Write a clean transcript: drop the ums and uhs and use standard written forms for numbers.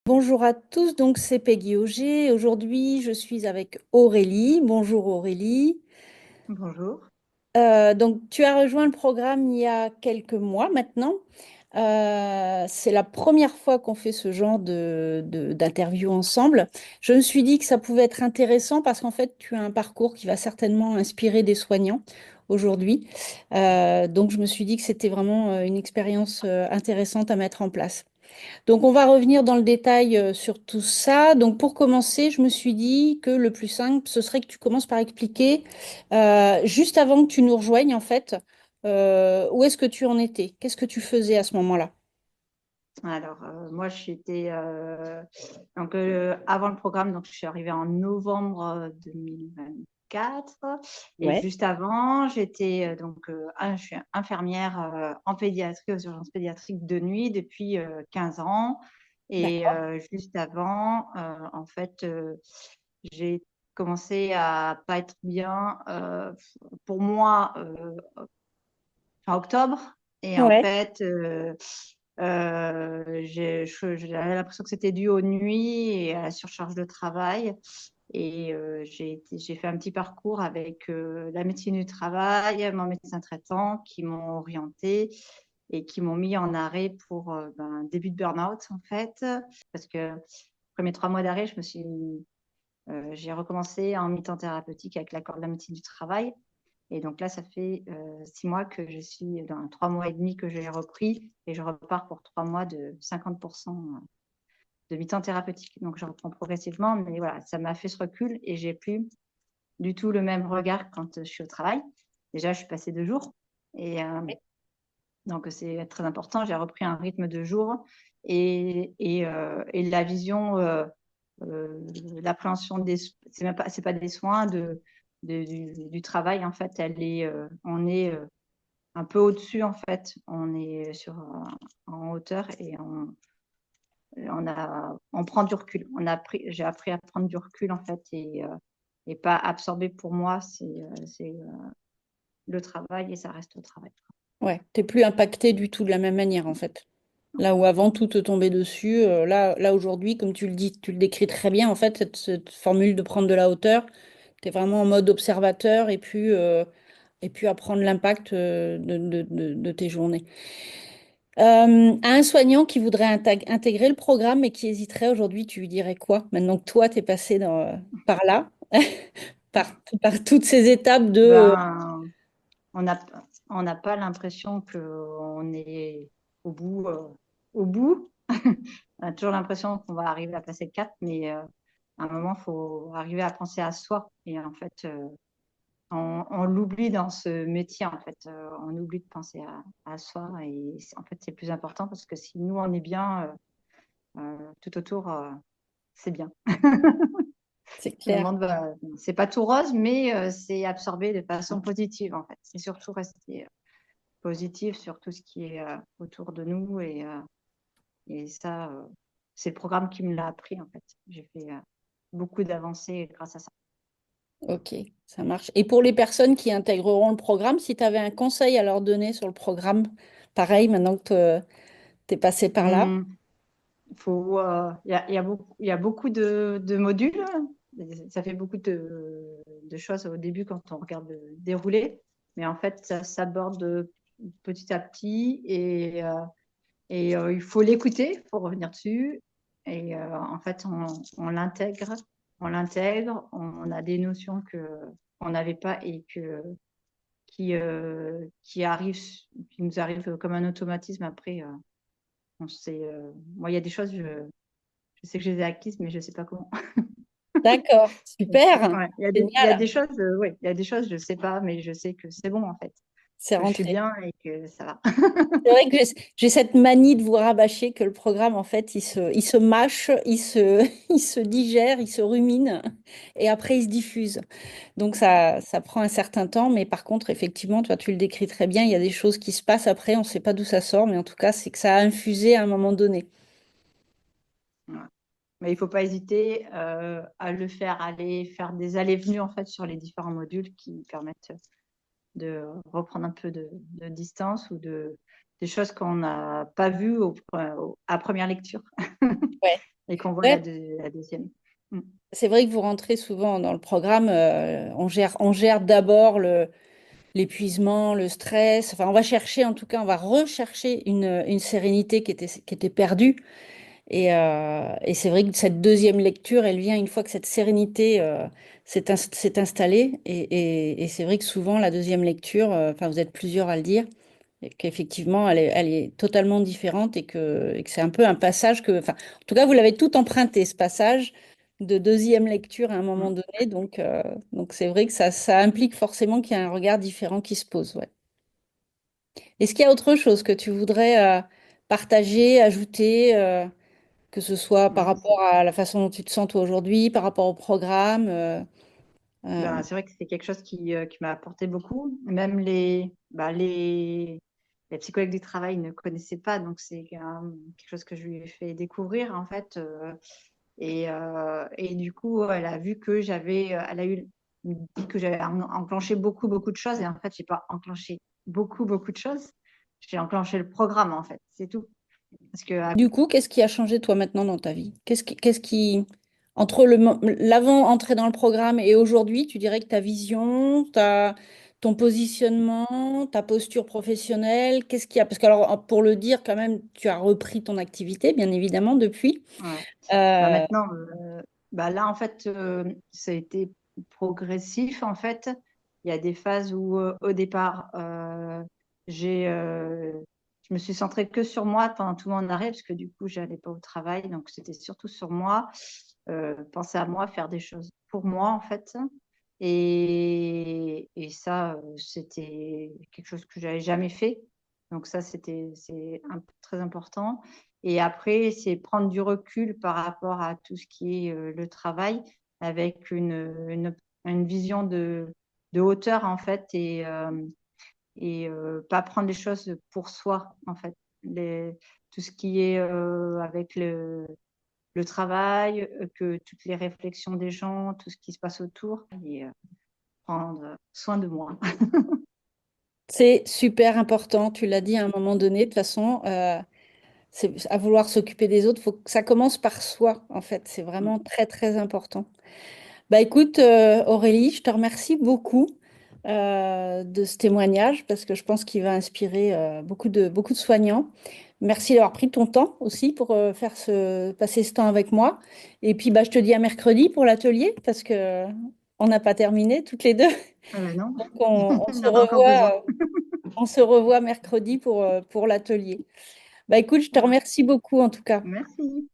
Bonjour à tous, donc c'est Peggy Auger. Aujourd'hui, je suis avec Aurélie. Bonjour Aurélie. Bonjour. Donc, tu as rejoint le programme il y a quelques mois maintenant. C'est la première fois qu'on fait ce genre d'interview ensemble. Je me suis dit que ça pouvait être intéressant parce qu'en fait, tu as un parcours qui va certainement inspirer des soignants aujourd'hui. Donc, je me suis dit que c'était vraiment une expérience intéressante à mettre en place. Donc, on va revenir dans le détail sur tout ça. Donc, pour commencer, je me suis dit que le plus simple, ce serait que tu commences par expliquer, juste avant que tu nous rejoignes, en fait, où est-ce que tu en étais? Qu'est-ce que tu faisais à ce moment-là? Alors, moi, j'étais avant le programme, donc je suis arrivée en novembre 2024. Et Ouais, juste avant, j'étais je suis infirmière en pédiatrie, aux urgences pédiatriques de nuit depuis 15 ans. Et d'accord. juste avant, j'ai commencé à pas être bien pour moi fin octobre. Et en Ouais, fait, j'avais l'impression que c'était dû aux nuits et à la surcharge de travail. Et j'ai fait un petit parcours avec la médecine du travail, mon médecin traitant qui m'ont orienté et qui m'ont mis en arrêt pour début de burn-out en fait. Parce que les premiers 3 mois d'arrêt, j'ai recommencé en mi-temps thérapeutique avec l'accord de la médecine du travail. Et donc là, ça fait 6 mois que je suis dans 3 mois et demi que j'ai repris et je repars pour 3 mois de 50% de mi-temps thérapeutique. Donc je reprends progressivement, mais voilà, ça m'a fait ce recul et j'ai plus du tout le même regard quand je suis au travail. Déjà, je suis passée 2 jours et donc c'est très important. J'ai repris un rythme de jour et la vision, l'appréhension c'est pas des soins du travail en fait. On est un peu au-dessus en fait. On est en hauteur et on prend du recul. J'ai appris à prendre du recul en fait et pas absorber pour moi. C'est le travail et ça reste au travail. ouais. T'es plus impacté du tout de la même manière, en fait. Là où avant, tout te tombait dessus, là aujourd'hui, comme tu le dis, tu le décris très bien, en fait, cette formule de prendre de la hauteur, tu es vraiment en mode observateur et puis apprendre l'impact de tes journées. À un soignant qui voudrait intégrer le programme et qui hésiterait aujourd'hui, tu lui dirais quoi? Maintenant que toi, tu es passé par là, par toutes ces étapes de... Ben, on n'a on n'a pas l'impression qu'on est au bout. Au bout. On a toujours l'impression qu'on va arriver à passer le cap, mais à un moment, il faut arriver à penser à soi. Et en fait, on l'oublie dans ce métier, en fait. On oublie de penser à soi. Et en fait, c'est le plus important parce que si nous, on est bien, tout autour, c'est bien. C'est Le clair. monde va. C'est pas tout rose, mais c'est absorbé de façon positive, en fait. C'est surtout rester positif sur tout ce qui est autour de nous. Et ça, c'est le programme qui me l'a appris, en fait. J'ai fait beaucoup d'avancées grâce à ça. Ok, ça marche. Et pour les personnes qui intégreront le programme, si tu avais un conseil à leur donner sur le programme, pareil, maintenant que tu es passé par là. Il y a beaucoup de modules. Ça fait beaucoup de choses au début quand on regarde le déroulé. Mais en fait, ça s'aborde petit à petit et il faut l'écouter, il faut revenir dessus. Et en fait, on l'intègre, on a des notions qu'on n'avait pas et qui nous arrivent comme un automatisme après. Moi, il y a des choses, je sais que je les ai acquises, mais je ne sais pas comment. D'accord, super, Ouais, il y a génial, des choses, ouais, il y a des choses, je ne sais pas, mais je sais que c'est bon en fait, c'est que je suis rentré. bien et que ça va. C'est vrai que j'ai cette manie de vous rabâcher que le programme, en fait, il se mâche, il se digère, il se rumine et après il se diffuse. Donc ça prend un certain temps, mais par contre, effectivement, toi, tu le décris très bien, il y a des choses qui se passent après, on ne sait pas d'où ça sort, mais en tout cas, c'est que ça a infusé à un moment donné. Ouais. Mais il ne faut pas hésiter à le faire, aller faire des allées-venues en fait sur les différents modules qui permettent de reprendre un peu de distance des choses qu'on n'a pas vues à première lecture. et qu'on voit Ouais, la deuxième. Mm. c'est vrai que vous rentrez souvent dans le programme, on gère d'abord l'épuisement, le stress. Enfin, on va chercher, en tout cas, on va rechercher une sérénité qui était perdue. Et c'est vrai que cette deuxième lecture, elle vient une fois que cette sérénité s'est installée. Et c'est vrai que souvent, la deuxième lecture, enfin, vous êtes plusieurs à le dire, et qu'effectivement, elle est totalement différente et que c'est un peu un passage que, enfin, en tout cas, vous l'avez tout emprunté, ce passage de deuxième lecture à un moment Mm. donné. Donc c'est vrai que ça implique forcément qu'il y a un regard différent qui se pose. Ouais. Est-ce qu'il y a autre chose que tu voudrais partager, ajouter? Que ce soit par Non, rapport à la façon dont tu te sens toi aujourd'hui, par rapport au programme. Euh, ben, c'est vrai que c'est quelque chose qui m'a apporté beaucoup. Même les psychologues du travail ne connaissaient pas, donc c'est quelque chose que je lui ai fait découvrir en fait. Et du coup, elle a vu que elle a eu dit que j'avais enclenché beaucoup de choses. Et en fait, j'ai pas enclenché beaucoup de choses. J'ai enclenché le programme en fait, c'est tout. Parce que du coup, qu'est-ce qui a changé toi maintenant dans ta vie? Qu'est-ce qui, entre l'avant entrée dans le programme et aujourd'hui, tu dirais que ta vision, ton positionnement, ta posture professionnelle, qu'est-ce qu'il y a? Parce que alors, pour le dire quand même, tu as repris ton activité, bien évidemment, depuis. ouais. Bah Euh, maintenant, bah là, en fait, ça a été progressif, en fait. Il y a des phases où, au départ, j'ai, euh, je me suis centrée que sur moi pendant tout mon arrêt, parce que du coup, j'allais pas au travail. Donc, c'était surtout sur moi, penser à moi, faire des choses pour moi, en fait. Et ça, c'était quelque chose que j'avais jamais fait. Donc, ça, très important. Et après, c'est prendre du recul par rapport à tout ce qui est le travail avec une vision de hauteur, en fait, et pas prendre les choses pour soi, en fait. Tout ce qui est avec le travail, que toutes les réflexions des gens, tout ce qui se passe autour, et prendre soin de moi. c'est super important, tu l'as dit à un moment donné, de toute façon. C'est à vouloir s'occuper des autres, faut que ça commence par soi, en fait. C'est vraiment très, très important. Bah écoute, Aurélie, je te remercie beaucoup de ce témoignage parce que je pense qu'il va inspirer beaucoup de soignants. Merci d'avoir pris ton temps aussi pour passer ce temps avec moi. Et puis, bah, je te dis à mercredi pour l'atelier parce que on n'a pas terminé toutes les deux. Non, Donc, il y en a encore besoin. on se revoit mercredi pour l'atelier. Bah écoute, je te remercie beaucoup en tout cas. Merci.